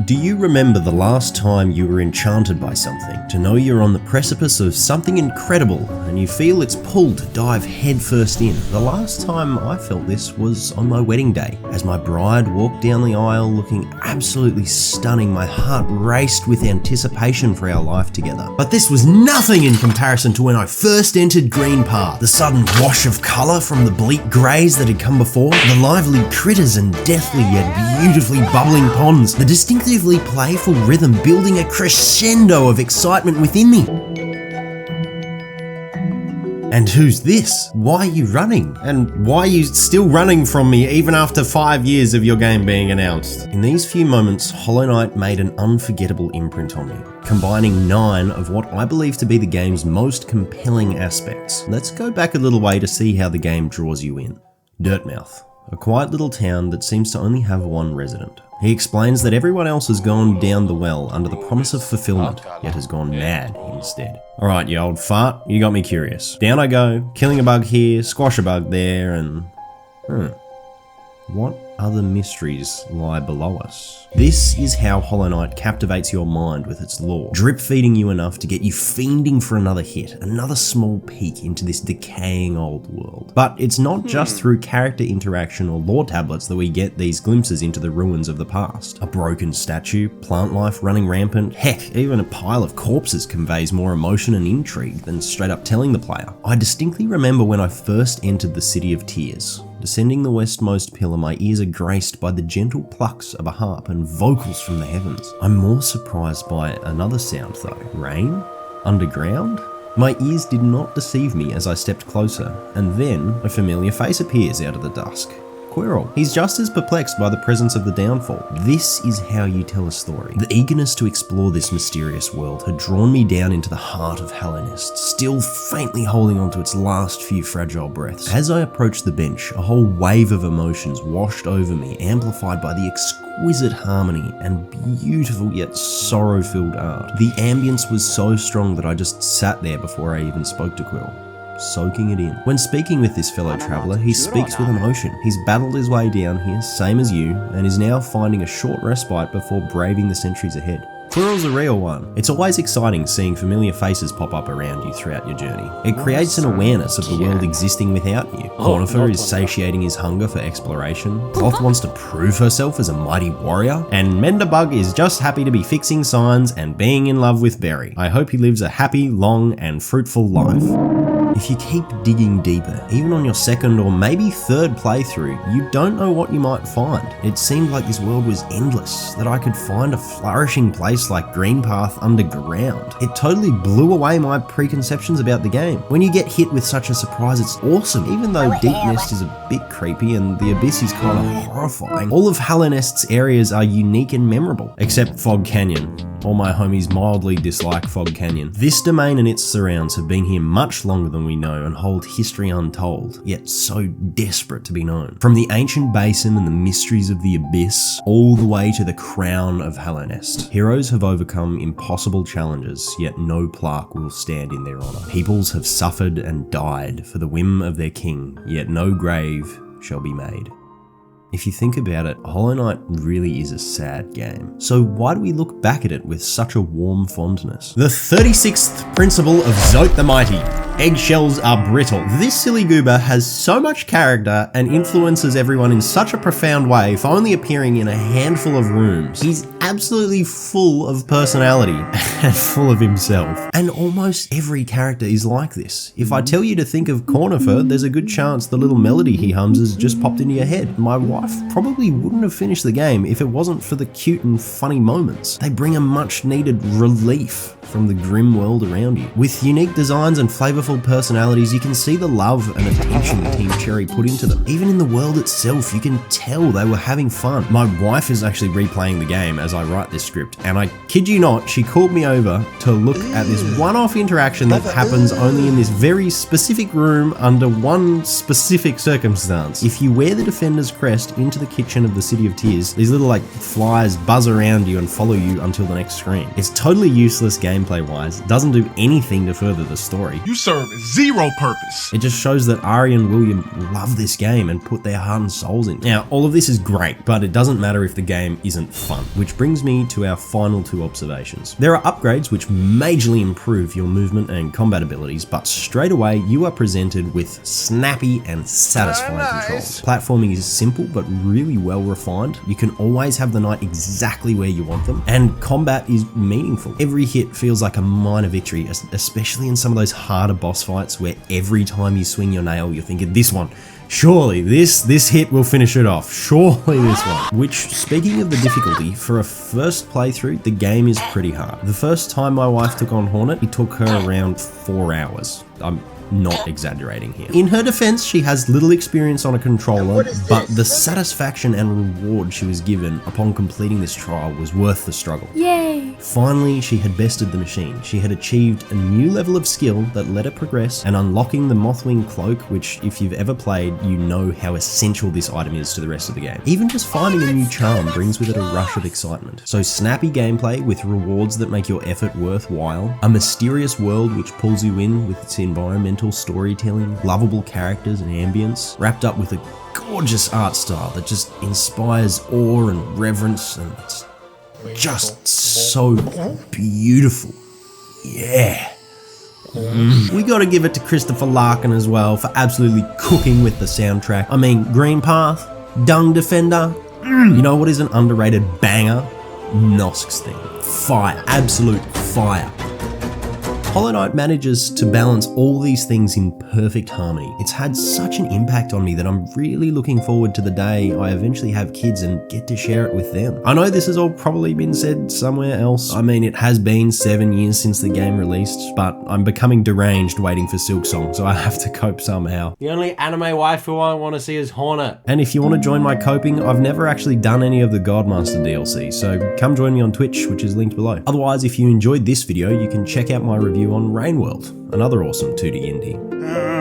Do you remember the last time you were enchanted by something, to know you're on the precipice of something incredible and you feel its pull to dive headfirst in? The last time I felt this was on my wedding day. As my bride walked down the aisle looking absolutely stunning, my heart raced with anticipation for our life together. But this was nothing in comparison to when I first entered Green Path. The sudden wash of colour from the bleak greys that had come before, the lively critters and deathly yet beautifully bubbling ponds, the distinctively playful rhythm building a crescendo of excitement within me. And who's this? Why are you running? And why are you still running from me even after 5 years of your game being announced? In these few moments, Hollow Knight made an unforgettable imprint on me, combining 9 of what I believe to be the game's most compelling aspects. Let's go back a little way to see how the game draws you in. Dirtmouth, a quiet little town that seems to only have one resident. He explains that everyone else has gone down the well under the promise of fulfillment, yet has gone mad instead. Alright, you old fart, you got me curious. Down I go, killing a bug here, squash a bug there, and... what other mysteries lie below us? This is how Hollow Knight captivates your mind with its lore, drip feeding you enough to get you fiending for another hit, another small peek into this decaying old world. But it's not just through character interaction or lore tablets that we get these glimpses into the ruins of the past. A broken statue, plant life running rampant, heck, even a pile of corpses conveys more emotion and intrigue than straight up telling the player. I distinctly remember when I first entered the City of Tears. Descending the westmost pillar, my ears are graced by the gentle plucks of a harp and vocals from the heavens. I'm more surprised by another sound though. Rain? Underground? My ears did not deceive me as I stepped closer, and then a familiar face appears out of the dusk. Quirrell. He's just as perplexed by the presence of the downfall. This is how you tell a story. The eagerness to explore this mysterious world had drawn me down into the heart of Hallownest, still faintly holding on to its last few fragile breaths. As I approached the bench, a whole wave of emotions washed over me, amplified by the exquisite harmony and beautiful yet sorrow-filled art. The ambience was so strong that I just sat there before I even spoke to Quirrell, soaking it in. When speaking with this fellow traveller, he speaks with emotion. He's battled his way down here, same as you, and is now finding a short respite before braving the centuries ahead. Quirrell's a real one. It's always exciting seeing familiar faces pop up around you throughout your journey. It creates an awareness of the world existing without you. Cornifer is satiating his hunger for exploration. Cloth wants to prove herself as a mighty warrior. And Menderbug is just happy to be fixing signs and being in love with Berry. I hope he lives a happy, long, and fruitful life. If you keep digging deeper, even on your second or maybe third playthrough, you don't know what you might find. It seemed like this world was endless, that I could find a flourishing place like Green Path underground. It totally blew away my preconceptions about the game. When you get hit with such a surprise, it's awesome. Even though Deep Nest is a bit creepy and the Abyss is kind of horrifying, all of Hallownest's areas are unique and memorable, except Fog Canyon. All my homies mildly dislike Fog Canyon. This domain and its surrounds have been here much longer than we know and hold history untold, yet so desperate to be known. From the ancient basin and the mysteries of the Abyss, all the way to the crown of Hallownest. Heroes have overcome impossible challenges, yet no plaque will stand in their honour. Peoples have suffered and died for the whim of their king, yet no grave shall be made. If you think about it, Hollow Knight really is a sad game. So why do we look back at it with such a warm fondness? The 36th principle of Zote the Mighty. Eggshells are brittle. This silly goober has so much character and influences everyone in such a profound way for only appearing in a handful of rooms. He's absolutely full of personality and full of himself. And almost every character is like this. If I tell you to think of Cornifer, there's a good chance the little melody he hums has just popped into your head. My wife probably wouldn't have finished the game if it wasn't for the cute and funny moments. They bring a much needed relief from the grim world around you. With unique designs and flavourful personalities, you can see the love and attention Team Cherry put into them. Even in the world itself, you can tell they were having fun. My wife is actually replaying the game as I write this script, and I kid you not, she called me over to look at this one-off interaction that happens only in this very specific room under one specific circumstance. If you wear the Defender's crest into the kitchen of the City of Tears, these little flies buzz around you and follow you until the next screen. It's totally useless gameplay wise, doesn't do anything to further the story. You serve purpose. Zero purpose. It just shows that Ari and William love this game and put their heart and souls in. Now, all of this is great, but it doesn't matter if the game isn't fun, which brings me to our final two observations. There are upgrades which majorly improve your movement and combat abilities, but straight away you are presented with snappy and satisfying controls. Platforming is simple but really well refined. You can always have the knight exactly where you want them, and combat is meaningful. Every hit feels like a minor victory, especially in some of those harder boss fights where every time you swing your nail you're thinking, this one, surely this hit will finish it off, surely this one. Which, speaking of the difficulty, for a first playthrough the game is pretty hard. The first time my wife took on Hornet, it took her around 4 hours. I'm not exaggerating here. In her defense, she has little experience on a controller, but the satisfaction and reward she was given upon completing this trial was worth the struggle. Yay! Finally, she had bested the machine. She had achieved a new level of skill that let her progress, and unlocking the Mothwing Cloak, which if you've ever played, you know how essential this item is to the rest of the game. Even just finding a new charm brings with it a rush of excitement. So snappy gameplay with rewards that make your effort worthwhile, a mysterious world which pulls you in with its environmental storytelling, lovable characters and ambience, wrapped up with a gorgeous art style that just inspires awe and reverence, and it's just so beautiful. Yeah. We gotta give it to Christopher Larkin as well for absolutely cooking with the soundtrack. I mean, Green Path, Dung Defender, you know what is an underrated banger? Nosk's theme. Fire. Absolute fire. Hollow Knight manages to balance all these things in perfect harmony. It's had such an impact on me that I'm really looking forward to the day I eventually have kids and get to share it with them. I know this has all probably been said somewhere else. I mean, it has been 7 years since the game released, but I'm becoming deranged waiting for Silksong, so I have to cope somehow. The only anime waifu I want to see is Hornet. And if you want to join my coping, I've never actually done any of the Godmaster DLC, so come join me on Twitch, which is linked below. Otherwise, if you enjoyed this video, you can check out my review on Rain World, another awesome 2D indie.